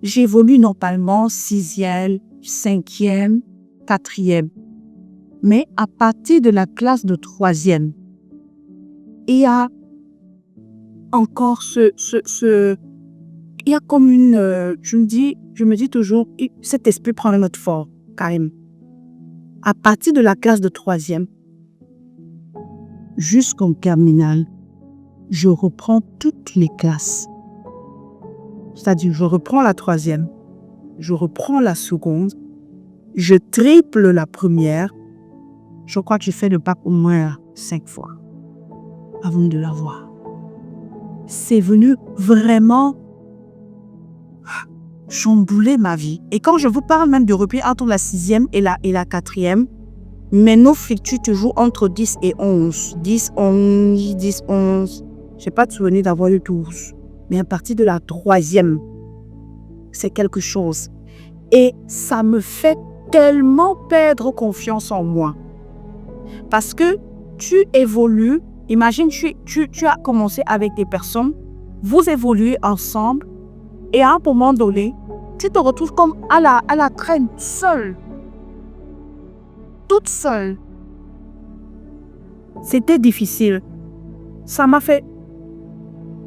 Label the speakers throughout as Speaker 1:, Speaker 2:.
Speaker 1: j'évolue normalement 6e, 5e, 4e. Mais à partir de la classe de 3e, il y a encore il y a comme je me dis toujours, cet esprit prend un autre fort, quand même. À partir de la classe de 3e, jusqu'en terminale, je reprends toutes les classes. C'est-à-dire, je reprends la 3e, je reprends la seconde, je triple la première. Je crois que j'ai fait le bac au moins 5 fois avant de l'avoir. C'est venu vraiment chambouler ma vie. Et quand je vous parle même de repli entre la 6e et la 4e, mes notes fluctuent toujours entre 10 et 11. 10, 11, 10, 11. Je n'ai pas de souvenir d'avoir eu 12. Mais à partir de la 3e, c'est quelque chose. Et ça me fait tellement perdre confiance en moi. Parce que tu évolues. Imagine, tu as commencé avec des personnes. Vous évoluez ensemble. Et à un moment donné, tu te retrouves comme à la traîne, seule. Toute seule. C'était difficile. Ça m'a fait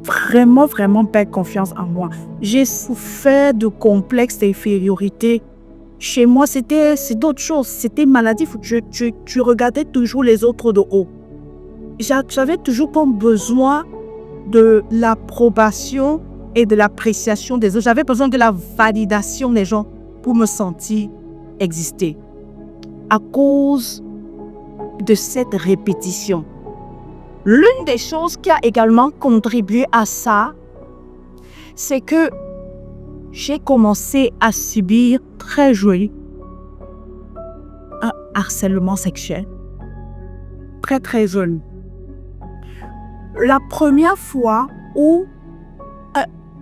Speaker 1: vraiment perdre confiance en moi. J'ai souffert de complexes d'infériorité. Chez moi, c'est d'autres choses. C'était maladif. Tu regardais toujours les autres de haut. J'avais toujours comme besoin de l'approbation et de l'appréciation des autres. J'avais besoin de la validation des gens pour me sentir exister. À cause de cette répétition. L'une des choses qui a également contribué à ça, c'est que j'ai commencé à subir très jeune un harcèlement sexuel. Très jeune. La première fois où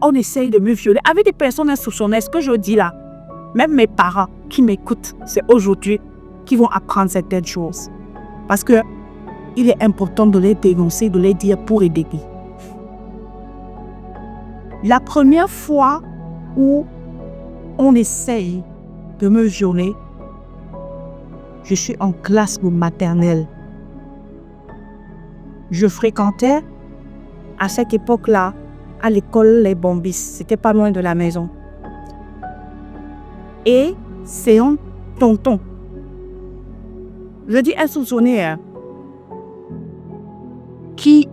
Speaker 1: on essaye de me violer avec des personnes insoupçonnées, ce que je dis là, même mes parents qui m'écoutent, c'est aujourd'hui qui vont apprendre certaines choses. Parce que il est important de les dénoncer, de les dire pour aider. La première fois où on essaye de me violer, je suis en classe maternelle. Je fréquentais à cette époque-là à l'école Les Bombis. C'était pas loin de la maison. Et c'est un tonton. Je dis insoupçonné, qui,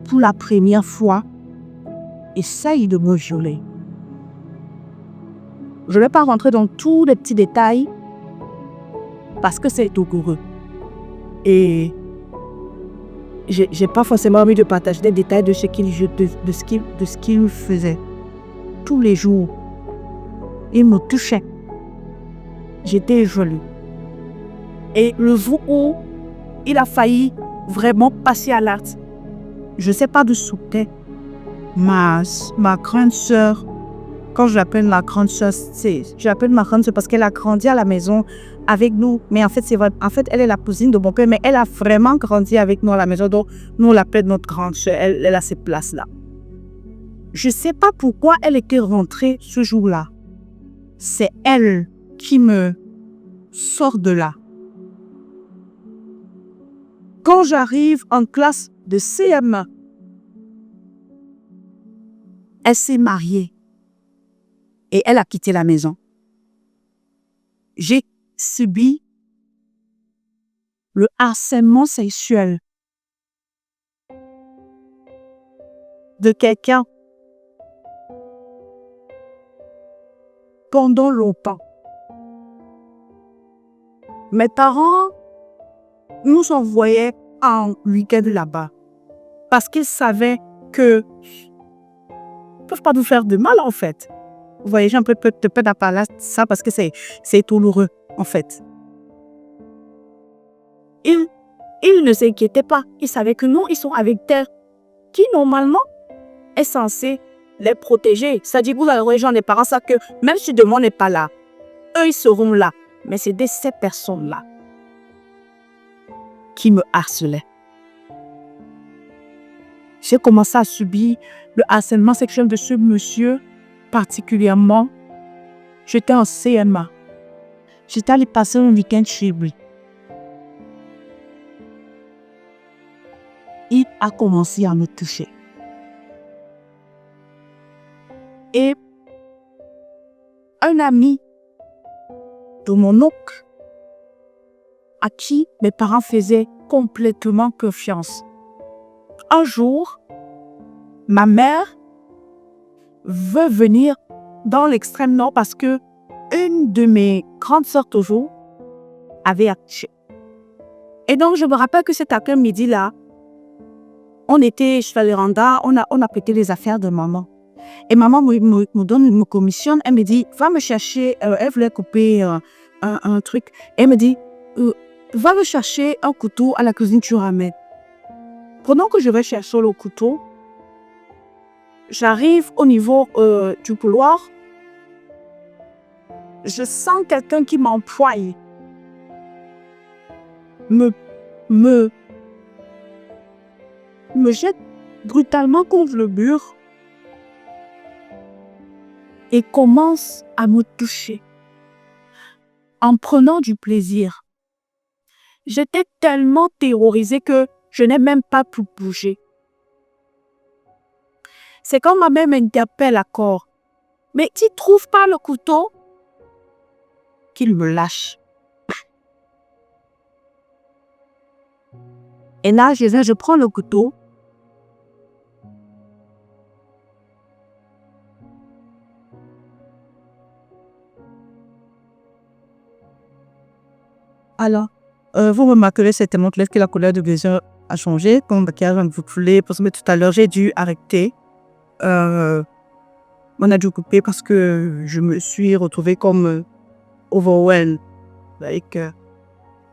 Speaker 1: pour la première fois, essaye de me violer. Je ne vais pas rentrer dans tous les petits détails parce que c'est douloureux. Et j'ai pas forcément envie de partager des détails de ce qu'il faisait. Tous les jours, il me touchait. J'étais jaloux. Et le jour où il a failli vraiment passer à l'acte, je ne sais pas d'où sortait ma grande sœur. Quand je l'appelle ma grande sœur, je l'appelle ma grande sœur parce qu'elle a grandi à la maison avec nous. Mais en fait, elle est la cousine de mon père, mais elle a vraiment grandi avec nous à la maison. Donc, nous, on l'appelle notre grande sœur. Elle a cette place-là. Je ne sais pas pourquoi elle était rentrée ce jour-là. C'est elle qui me sort de là. Quand j'arrive en classe de CM1, elle s'est mariée et elle a quitté la maison. J'ai subi le harcèlement sexuel de quelqu'un pendant longtemps. Mes parents nous envoyaient en week-end là-bas parce qu'ils savaient que ils ne peuvent pas nous faire de mal en fait. Vous voyez, j'ai un peu de peine à parler de ça parce que c'est douloureux en fait. Ils ne s'inquiétaient pas. Ils savaient que nous, ils sont avec terre qui normalement est censé les protéger. C'est-à-dire, vous avez rejoint des parents, ça que même si demain n'est pas là, eux, ils seront là. Mais c'est ces personnes-là qui me harcelaient. J'ai commencé à subir le harcèlement sexuel de ce monsieur particulièrement, j'étais en CMA. J'étais allée passer un week-end chez lui. Il a commencé à me toucher. Et un ami de mon oncle, à qui mes parents faisaient complètement confiance. Un jour, ma mère veut venir dans l'extrême nord parce que une de mes grandes sœurs toujours avait accouché. Et donc, je me rappelle que cet après-midi-là, on était chez Véranda, on a prêté les affaires de maman. Et maman me commissionne, elle me dit, va me chercher, elle voulait couper un truc. Elle me dit, va me chercher un couteau à la cuisine, tu ramènes. Pendant que je vais chercher le couteau, j'arrive au niveau du couloir. Je sens quelqu'un qui m'empoigne, me jette brutalement contre le mur et commence à me toucher en prenant du plaisir. J'étais tellement terrorisée que je n'ai même pas pu bouger. C'est quand ma mère m'interpelle à corps. Mais tu ne trouves pas le couteau? Qu'il me lâche. Et là, je prends le couteau. Alors, vous remarquerez certainement que la couleur de visage a changé. Quand le maquillage a bouclé, parce que tout à l'heure, j'ai dû arrêter. On a dû couper parce que je me suis retrouvée comme overwhelmed.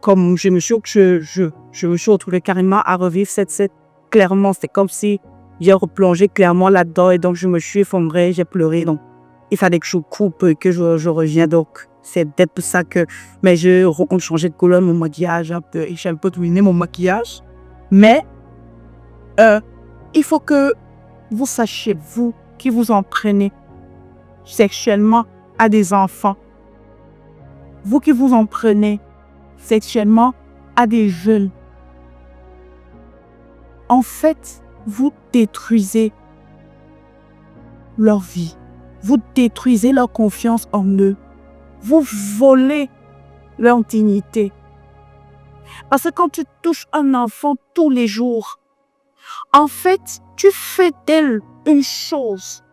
Speaker 1: Comme je me suis retrouvée carrément à revivre cette scène. Clairement, c'est comme si j'ai replongé clairement là-dedans et donc je me suis effondrée, j'ai pleuré. Donc, il fallait que je coupe et que je revienne. Donc, c'est peut-être pour ça que je rencontre changer de couleur mon maquillage un peu et j'ai un peu ruiné mon maquillage. Mais il faut que vous sachiez, vous qui vous en prenez sexuellement à des enfants, vous qui vous en prenez sexuellement à des jeunes, en fait, vous détruisez leur vie, vous détruisez leur confiance en eux, vous volez leur dignité. Parce que quand tu touches un enfant tous les jours, en fait, tu fais d'elle une chose.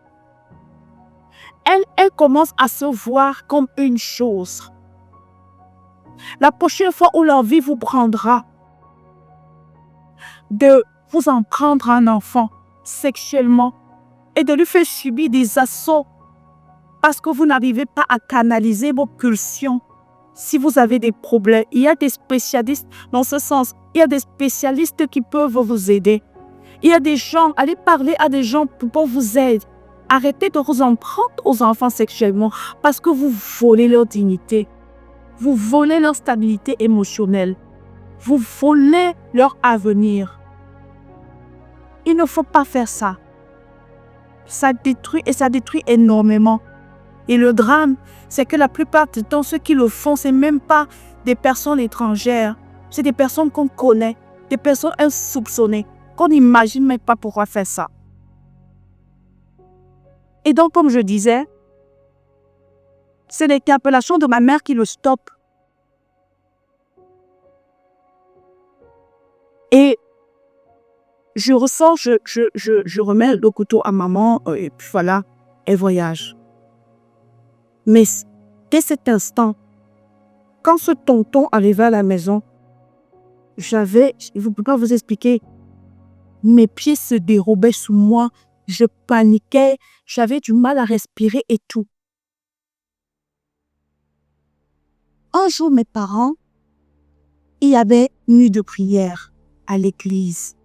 Speaker 1: Elle commence à se voir comme une chose. La prochaine fois où l'envie vous prendra de vous en prendre à un enfant sexuellement et de lui faire subir des assauts parce que vous n'arrivez pas à canaliser vos pulsions, si vous avez des problèmes, il y a des spécialistes dans ce sens. Il y a des spécialistes qui peuvent vous aider. Il y a des gens, allez parler à des gens pour vous aider. Arrêtez de vous en prendre aux enfants sexuellement parce que vous volez leur dignité. Vous volez leur stabilité émotionnelle. Vous volez leur avenir. Il ne faut pas faire ça. Ça détruit et ça détruit énormément. Et le drame, c'est que la plupart du temps, ceux qui le font, ce n'est même pas des personnes étrangères. C'est des personnes qu'on connaît, des personnes insoupçonnées, qu'on n'imagine même pas pourquoi faire ça. Et donc, comme je disais, c'est l'interpellation de ma mère qui le stoppe. Et je ressors, je remets le couteau à maman et puis voilà, elle voyage. Mais dès cet instant, quand ce tonton arrivait à la maison, je ne peux pas vous expliquer, mes pieds se dérobaient sous moi, je paniquais, j'avais du mal à respirer et tout. Un jour, mes parents, il y avait nuit de prière à l'église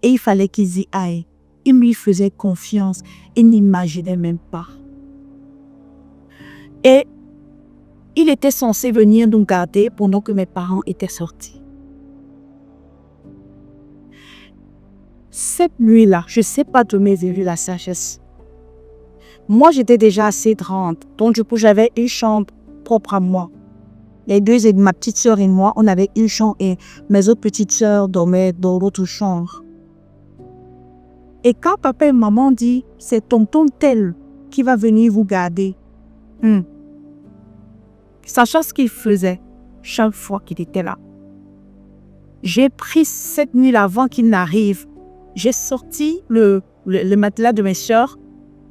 Speaker 1: et il fallait qu'ils y aillent. Ils lui faisaient confiance, ils n'imaginaient même pas. Et il était censé venir nous garder pendant que mes parents étaient sortis. Cette nuit-là, je ne sais pas d'où m'est venue la sagesse. Moi, j'étais déjà assez grande. Donc, du coup, j'avais une chambre propre à moi. Les deux, et ma petite sœur et moi, on avait une chambre et mes autres petites sœurs dormaient dans l'autre chambre. Et quand papa et maman dit, c'est tonton tel qui va venir vous garder. Sachant ce qu'il faisait chaque fois qu'il était là. J'ai pris cette nuit avant qu'il n'arrive. J'ai sorti le matelas de mes sœurs.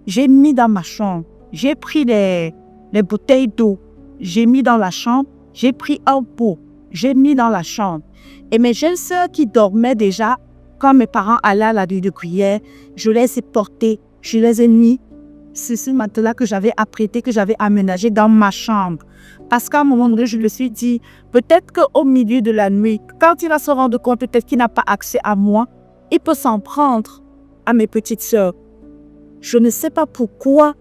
Speaker 1: J'ai mis dans ma chambre. J'ai pris les bouteilles d'eau. J'ai mis dans la chambre. J'ai pris un pot. J'ai mis dans la chambre. Et mes jeunes sœurs qui dormaient déjà, quand mes parents allaient à la nuit de prière, je les ai portées. Je les ai mis sur ce matelas que j'avais apprêté, que j'avais aménagé dans ma chambre. Parce qu'à un moment donné, je me suis dit, peut-être qu'au milieu de la nuit, quand il va se rendre compte peut-être qu'il n'a pas accès à moi, il peut s'en prendre à mes petites sœurs. Je ne sais pas pourquoi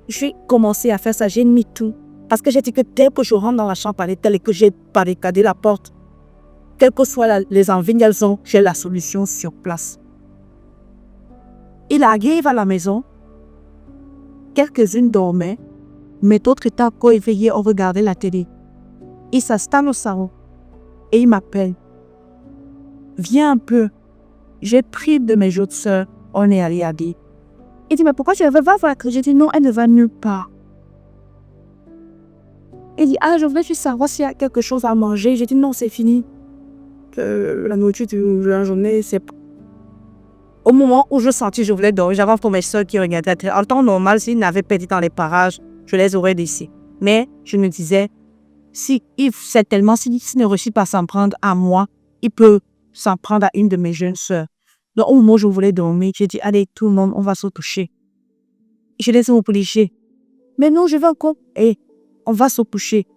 Speaker 1: j'ai commencé à faire ça. J'ai mis tout. Parce que j'ai dit que dès que je rentre dans la chambre à l'étel et que j'ai barricadé la porte, quelles que soient les envies qu'elles ont, j'ai la solution sur place. Il arrive à la maison. Quelques-unes dormaient, mais d'autres étaient encore éveillées, on regardait la télé. Il s'installe au salon et il m'appelle. Viens un peu. J'ai pris de mes autres sœurs, on est allé à dire. Il dit, mais pourquoi tu ne vas pas voir? J'ai dit, non, elle ne va nulle part. Il dit, je voulais juste savoir s'il y a quelque chose à manger. J'ai dit, non, c'est fini. La nourriture de la journée, c'est pas. Au moment où je sentis, je voulais dormir, j'avais pour mes soeurs qui regardaient la télé. En temps normal, s'ils n'avaient pas été dans les parages, je les aurais laissés. Mais je me disais, s'il ne réussit pas à s'en prendre à moi, il peut s'en prendre à une de mes jeunes sœurs. Donc, au moment où je voulais dormir, j'ai dit, allez, tout le monde, on va se toucher. Je les ai obligés. Mais non, je vais encore. On va se coucher.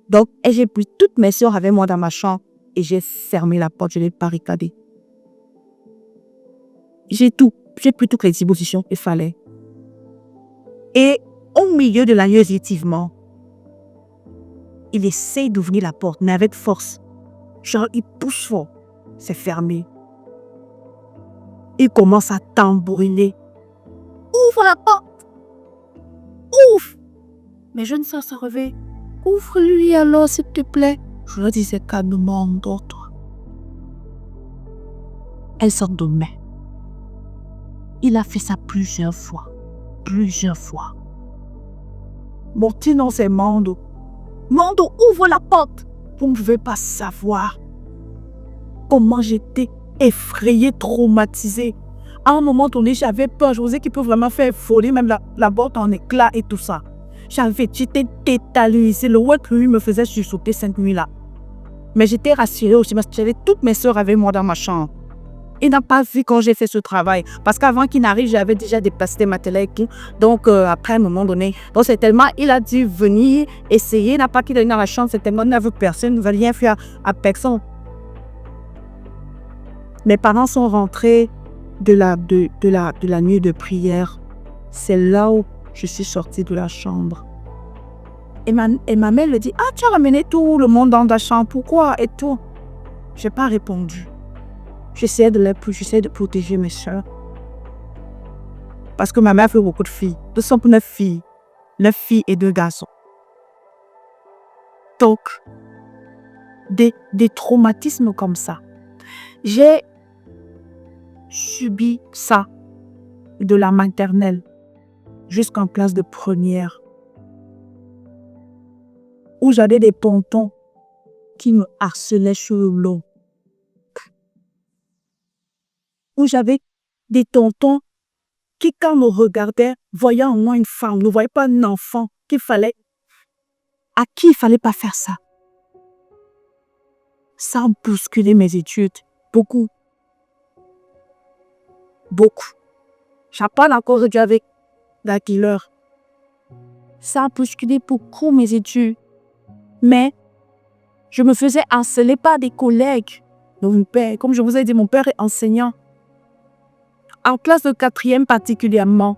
Speaker 1: Donc, j'ai pris toutes mes sœurs avec moi dans ma chambre et j'ai fermé la porte, je l'ai barricadée. J'ai pris toutes les dispositions qu'il fallait. Et au milieu de la nuit, effectivement, il essaie d'ouvrir la porte, mais avec force. Genre, il pousse fort. C'est fermé. Il commence à tambouriner. Ouvre la porte! Ouvre! Mes jeunes sœurs se réveillent. Ouvre-lui alors, s'il te plaît. Je leur disais calmement, endors-toi. Elle s'endormait. Il a fait ça plusieurs fois. Mon petit nom, c'est Mando. Mando, ouvre la porte. Vous ne pouvez pas savoir comment j'étais effrayée, traumatisée. À un moment donné, j'avais peur. Je disais qu'il peut vraiment faire voler même la porte en éclats et tout ça. J'étais tétanisée. Le wet lui me faisait sursauter cette nuit-là. Mais j'étais rassurée aussi parce que j'avais toutes mes soeurs avec moi dans ma chambre. Il n'a pas vu quand j'ai fait ce travail. Parce qu'avant qu'il n'arrive, j'avais déjà déplacé ma télé et tout. Donc, après, à un moment donné, donc c'est tellement, il a dû venir essayer. Il n'a pas quitté dans la chambre. C'est tellement nerveux, personne ne veut rien faire à personne. Mes parents sont rentrés de la nuit de prière. C'est là où je suis sortie de la chambre. Et ma mère lui dit, tu as ramené tout le monde dans ta chambre, pourquoi? Et tout. Je n'ai pas répondu. J'essaie de protéger mes soeurs. Parce que ma mère fait beaucoup de filles. Nous sommes 9 filles. 9 filles et 2 garçons. Donc, des traumatismes comme ça. J'ai subi ça de la maternelle jusqu'en classe de première. Où j'avais des pontons qui me harcelaient sur le long. Où j'avais des tontons qui, quand me regardaient, voyaient en moi une femme, ne voyaient pas un enfant à qui il ne fallait pas faire ça. Ça a bousculé mes études. Beaucoup. J'apprends encore aujourd'hui avec la killer. Ça a bousculé beaucoup mes études. Mais je me faisais harceler par des collègues. Donc, mon père, comme je vous ai dit, mon père est enseignant. En classe de 4e particulièrement,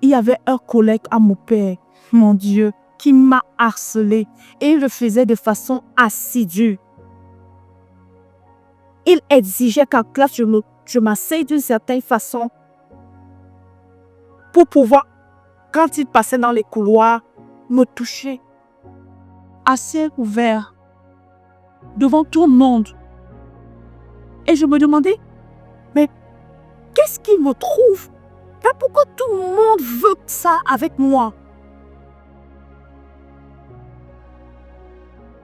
Speaker 1: il y avait un collègue à mon père, mon Dieu, qui m'a harcelé. Et il le faisait de façon assidue. Il exigeait qu'en classe, je m'asseye d'une certaine façon pour pouvoir quand il passait dans les couloirs, me touchait à ciel ouvert, devant tout le monde. Et je me demandais, mais qu'est-ce qu'il me trouve? Mais pourquoi tout le monde veut ça avec moi?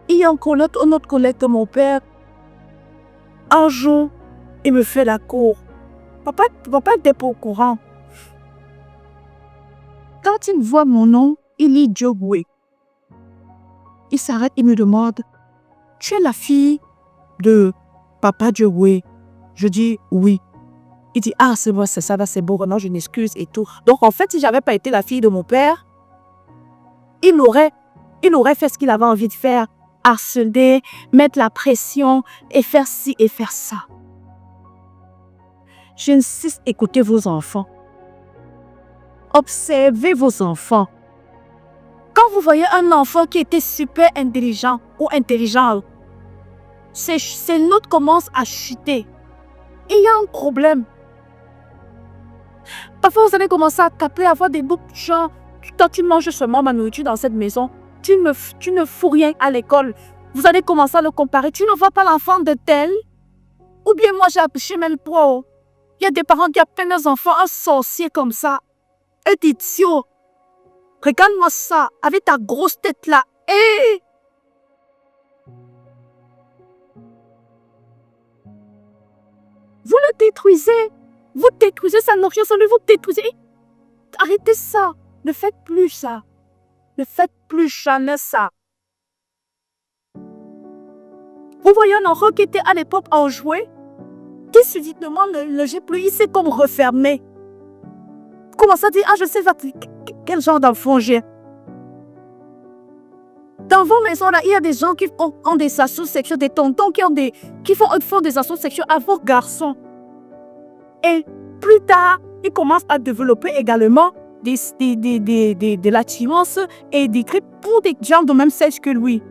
Speaker 1: Il y a un autre collègue de mon père. Un jour, il me fait la cour. Papa n'était pas au courant. Quand il voit mon nom, il lit Djogwe. Il s'arrête et me demande, tu es la fille de Papa Djogwe? Je dis oui. Il dit, ah, c'est bon, c'est ça, c'est beau, non, je m'excuse et tout. Donc, en fait, si j'avais pas été la fille de mon père, il aurait fait ce qu'il avait envie de faire. Harceler, mettre la pression et faire ci et faire ça. J'insiste, écoutez vos enfants. Observez vos enfants. Quand vous voyez un enfant qui était super intelligent ou intelligent, ses notes commencent à chuter. Il y a un problème. Parfois, vous allez commencer à taper, à avoir des bouts de genre, toi, tu manges seulement ma nourriture dans cette maison. Tu ne fous rien à l'école. Vous allez commencer à le comparer. Tu ne vois pas l'enfant de tel? Ou bien moi, j'ai appris même pro. Il y a des parents qui appellent leurs enfants un sorcier comme ça. Un idiot. Regarde-moi ça, avec ta grosse tête là. Hey! Vous le détruisez. Vous détruisez sa nourriture, vous détruisez. Arrêtez ça. Ne faites plus ça. Ne faites plus jamais ça. Vous voyez un enfant qui était à l'époque en jouet, qui subitement ne jette plus, il s'est comme refermé. Vous commencez à dire, ah, je sais quel genre d'enfant j'ai. Dans vos maisons, là, il y a des gens qui ont des assos sexuels, des tontons qui font des assos sexuels à vos garçons. Et plus tard, ils commencent à développer également de l'attirance et des grippes pour des gens de même sexe que lui.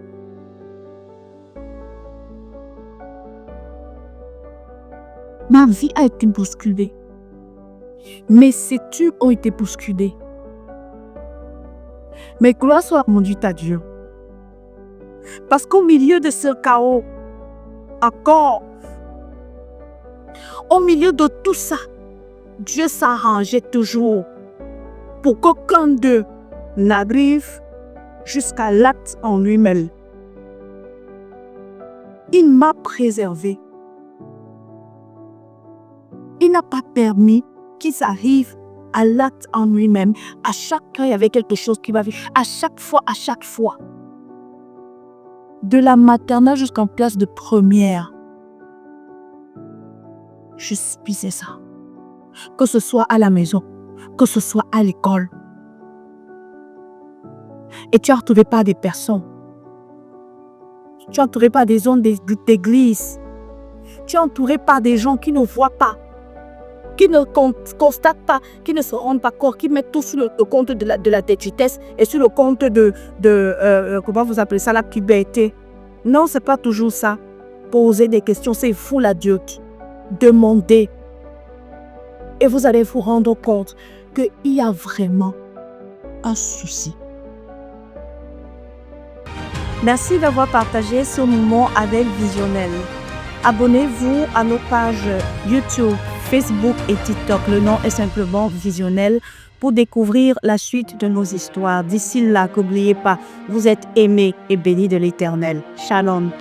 Speaker 1: Ma vie a été bousculée. Mes études ont été bousculées. Mais gloire soit rendue à Dieu. Parce qu'au milieu de ce chaos, encore, au milieu de tout ça, Dieu s'arrangeait toujours pour qu'aucun d'eux n'arrive jusqu'à l'acte en lui-même. Il m'a préservé. Il n'a pas permis qu'ils arrivent à l'acte en lui-même. À chaque fois, il y avait quelque chose qui va vivre. À chaque fois. De la maternelle jusqu'en classe de première. Je subissais ça. Que ce soit à la maison, que ce soit à l'école. Et tu es entouré par des personnes. Tu es entouré par des zones d'église. Tu es entouré par des gens qui ne voient pas, qui ne constatent pas, qui ne se rendent pas compte, qui mettent tout sur le compte de la détresse et sur le compte comment vous appelez ça, la puberté. Non, c'est pas toujours ça. Poser des questions, c'est fou l'adulte. Demandez. Et vous allez vous rendre compte qu'il y a vraiment un souci. Merci d'avoir partagé ce moment avec Visionnel. Abonnez-vous à nos pages YouTube, Facebook et TikTok. Le nom est simplement Visionnel pour découvrir la suite de nos histoires. D'ici là, n'oubliez pas, vous êtes aimés et bénis de l'Éternel. Shalom.